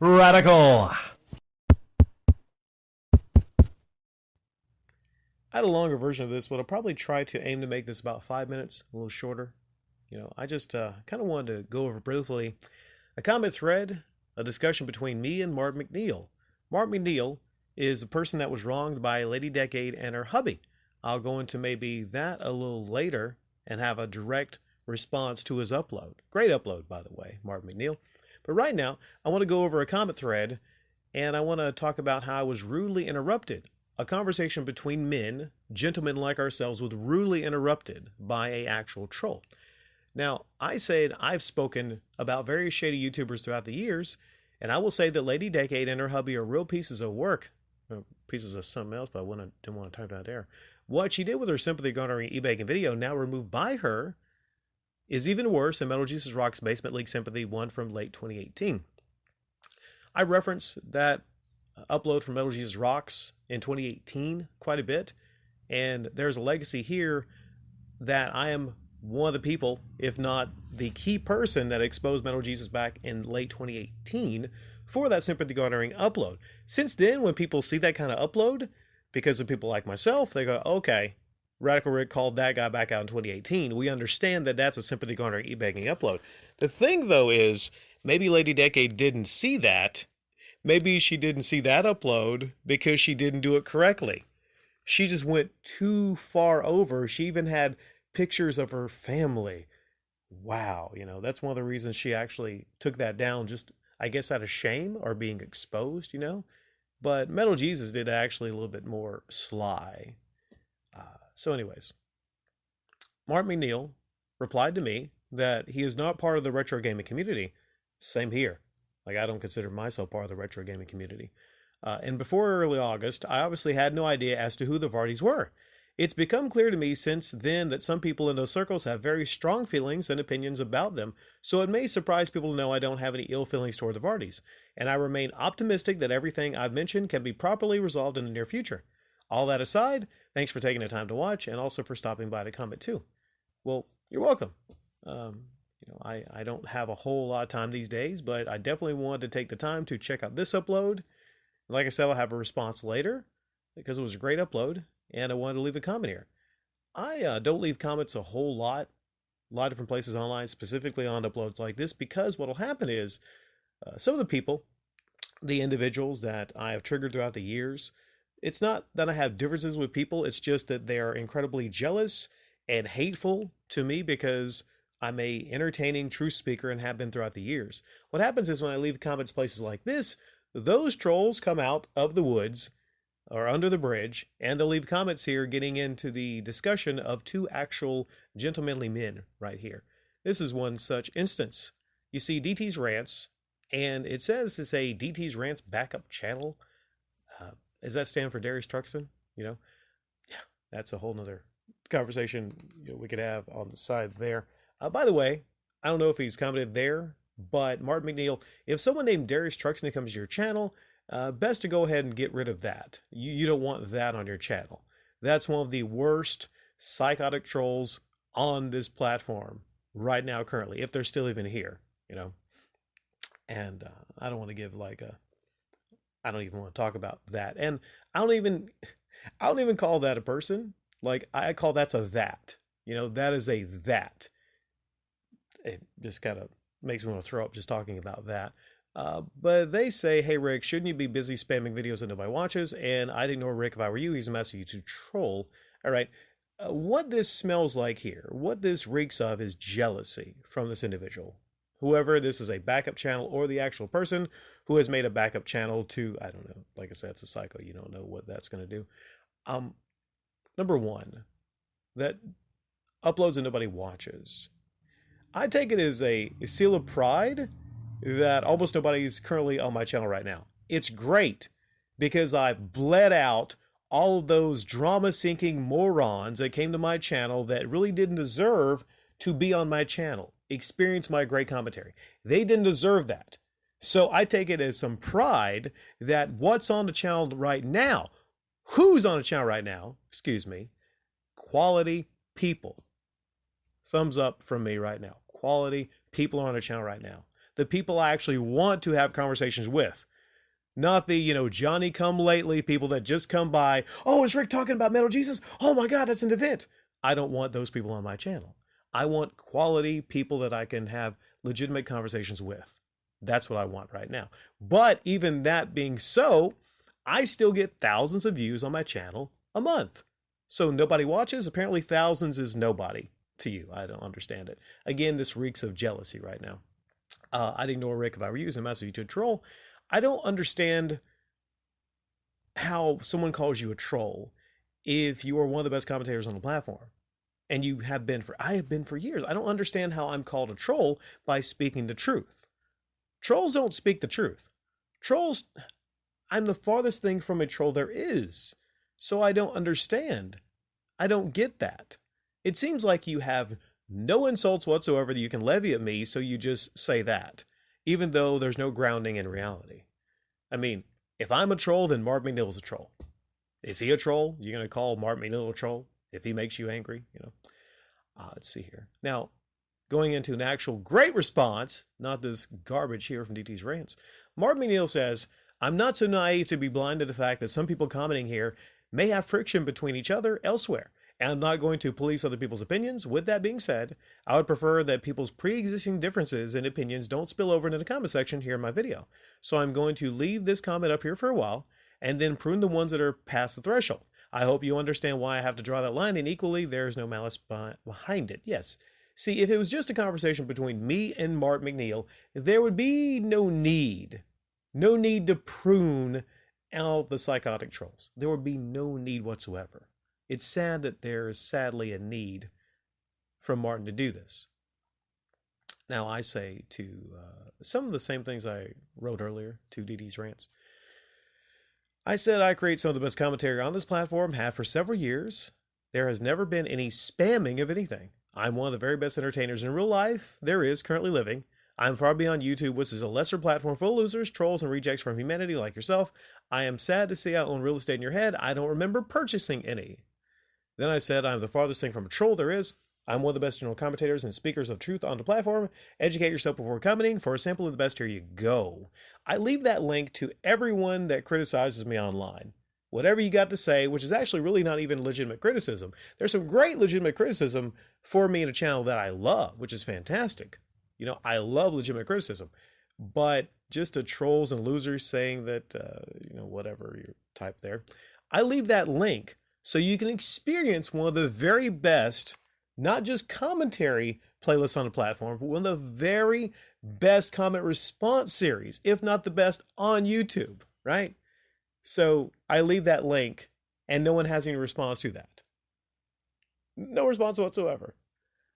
Radical. I had a longer version of this, but I'll probably try to aim to make this about 5 minutes, a little shorter. I just kind of wanted to go over briefly a comment thread, a discussion between me and Mark McNeil. Mark McNeil is a person that was wronged by Lady Decade and her hubby. I'll go into maybe that a little later and have a direct response to his upload. Great upload, by the way, Mark McNeil. But right now, I want to go over a comment thread, and I want to talk about how I was rudely interrupted. A conversation between men, gentlemen like ourselves, was rudely interrupted by an actual troll. Now, I said I've spoken about various shady YouTubers throughout the years, and I will say that Lady Decade and her hubby are real pieces of work. Pieces of something else, but I didn't want to type that there. What she did with her sympathy garnering e-begging video, now removed by her, is even worse than Metal Jesus Rock's Basement League Sympathy one from late 2018. I reference that upload from Metal Jesus Rocks in 2018 quite a bit, and there's a legacy here that I am one of the people, if not the key person, that exposed Metal Jesus back in late 2018 for that sympathy garnering upload. Since then, when people see that kind of upload, because of people like myself, they go, okay, Radical Rick called that guy back out in 2018. We understand that that's a sympathy garnering e-begging upload. The thing, though, is maybe Lady Decade didn't see that. Maybe she didn't see that upload because she didn't do it correctly. She just went too far over. She even had pictures of her family. Wow, that's one of the reasons she actually took that down, just, I guess, out of shame or being exposed, But Metal Jesus did actually a little bit more sly. So anyways, Mark McNeil replied to me that he is not part of the retro gaming community. Same here. Like, I don't consider myself part of the retro gaming community. And before early August, I obviously had no idea as to who the Vardys were. It's become clear to me since then that some people in those circles have very strong feelings and opinions about them, so it may surprise people to know I don't have any ill feelings toward the Vardys, and I remain optimistic that everything I've mentioned can be properly resolved in the near future. All that aside, thanks for taking the time to watch and also for stopping by to comment too. Well, you're welcome. I don't have a whole lot of time these days, but I definitely wanted to take the time to check out this upload. Like I said, I'll have a response later because it was a great upload, and I wanted to leave a comment here. I don't leave comments a whole lot of different places online, specifically on uploads like this, because what will happen is some of the people, the individuals that I have triggered throughout the years, it's not that I have differences with people, it's just that they are incredibly jealous and hateful to me because I'm a entertaining truth speaker and have been throughout the years. What happens is when I leave comments places like this, those trolls come out of the woods or under the bridge, and they'll leave comments here getting into the discussion of two actual gentlemanly men right here. This is one such instance. You see DT's Rants, and it says it's a DT's Rants backup channel. Does that stand for Darius Truxton? Yeah, that's a whole nother conversation we could have on the side there. By the way, I don't know if he's commented there, but Martin McNeil, if someone named Darius Truxton comes to your channel, best to go ahead and get rid of that. You don't want that on your channel. That's one of the worst psychotic trolls on this platform right now currently, if they're still even here, And I don't want to give I don't even want to talk about that. And I don't even call that a person. Like, I call that's a that. That is a that. It just kind of makes me want to throw up just talking about that. But they say, hey, Rick, shouldn't you be busy spamming videos that nobody watches? And I'd ignore Rick if I were you. He's a master YouTube troll. All right. What this smells like here, what this reeks of is jealousy from this individual. Whoever this is, a backup channel or the actual person who has made a backup channel to, I don't know, like I said, it's a psycho. You don't know what that's going to do. Number one, that uploads and nobody watches. I take it as a seal of pride that almost nobody's currently on my channel right now. It's great because I've bled out all of those drama-sinking morons that came to my channel that really didn't deserve to be on my channel, experience my great commentary. They didn't deserve that. So I take it as some pride that what's on the channel right now, who's on the channel right now, excuse me, quality people. Thumbs up from me right now. Quality people are on the channel right now. the people I actually want to have conversations with. Not the, Johnny come lately people that just come by. Oh, is Rick talking about Metal Jesus? Oh my God, that's an event. I don't want those people on my channel. I want quality people that I can have legitimate conversations with. That's what I want right now. But even that being so, I still get thousands of views on my channel a month. So nobody watches. Apparently thousands is nobody to you. I don't understand it. Again, this reeks of jealousy right now. I'd ignore Rick if I were using him as a YouTube troll. I don't understand how someone calls you a troll if you are one of the best commentators on the platform. And I have been for years. I don't understand how I'm called a troll by speaking the truth. Trolls don't speak the truth. Trolls, I'm the farthest thing from a troll there is. So I don't understand. I don't get that. It seems like you have no insults whatsoever that you can levy at me, so you just say that, even though there's no grounding in reality. I mean, if I'm a troll, then Mark McNeil is a troll. Is he a troll? You're going to call Mark McNeil a troll if he makes you angry? Let's see here. Now, going into an actual great response, not this garbage here from DT's Rants, Mark McNeil says, I'm not so naive to be blind to the fact that some people commenting here may have friction between each other elsewhere. And I'm not going to police other people's opinions. With that being said, I would prefer that people's pre-existing differences and opinions don't spill over into the comment section here in my video. So I'm going to leave this comment up here for a while and then prune the ones that are past the threshold. I hope you understand why I have to draw that line, and equally, there's no malice behind it. Yes. See, if it was just a conversation between me and Mark McNeil, there would be no need to prune out the psychotic trolls. There would be no need whatsoever. It's sad that there is sadly a need from Martin to do this. Now, I say to some of the same things I wrote earlier to DD's Rants. I said I create some of the best commentary on this platform, have for several years. There has never been any spamming of anything. I'm one of the very best entertainers in real life there is currently living. I'm far beyond YouTube, which is a lesser platform full of losers, trolls, and rejects from humanity like yourself. I am sad to see I own real estate in your head. I don't remember purchasing any. Then I said I'm the farthest thing from a troll there is. I'm one of the best general commentators and speakers of truth on the platform. Educate yourself before commenting. For a sample of the best, here you go. I leave that link to everyone that criticizes me online. Whatever you got to say, which is actually really not even legitimate criticism. There's some great legitimate criticism for me in a channel that I love, which is fantastic. I love legitimate criticism. But just to trolls and losers saying that, whatever you type there, I leave that link so you can experience one of the very best, not just commentary playlists on the platform, but one of the very best comment response series, if not the best on YouTube, right? So I leave that link and no one has any response to that. No response whatsoever.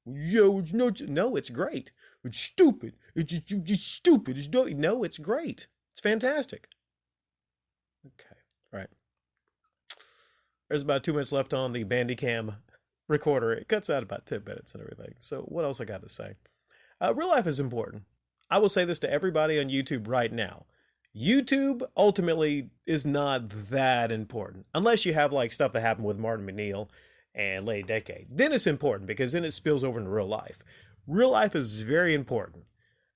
Yo, no, it's great. It's stupid. It's stupid. No, it's great. It's fantastic. Okay, right. There's about 2 minutes left on the Bandicam recorder. It cuts out about 10 minutes and everything. So what else I got to say? Real life is important. I will say this to everybody on YouTube right now. YouTube ultimately is not that important. Unless you have like stuff that happened with Martin McNeil and Lady Decade. Then it's important because then it spills over into real life. Real life is very important.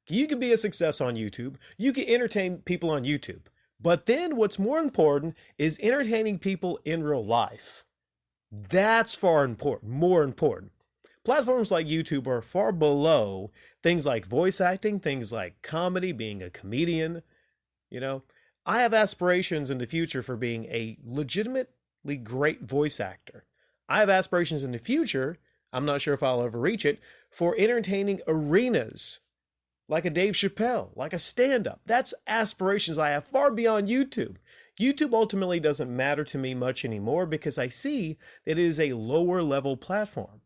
You can be a success on YouTube. You can entertain people on YouTube. But then what's more important is entertaining people in real life. That's more important. Platforms like YouTube are far below things like voice acting, things like comedy, being a comedian. I have aspirations in the future for being a legitimately great voice actor. I have aspirations in the future, I'm not sure if I'll ever reach it, for entertaining arenas like a Dave Chappelle, like a stand-up. That's aspirations I have far beyond YouTube. YouTube ultimately doesn't matter to me much anymore because I see that it is a lower level platform.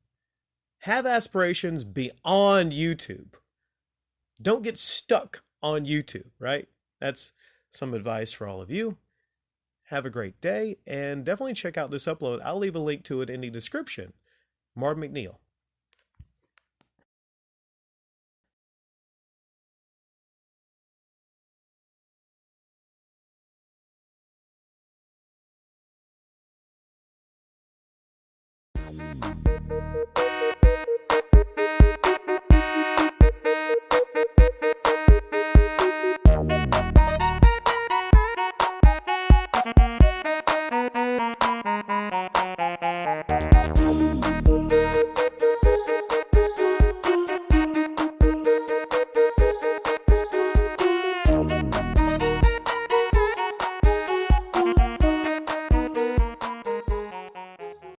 Have aspirations beyond YouTube. Don't get stuck on YouTube, right? That's some advice for all of you. Have a great day and definitely check out this upload. I'll leave a link to it in the description. Mark McNeil.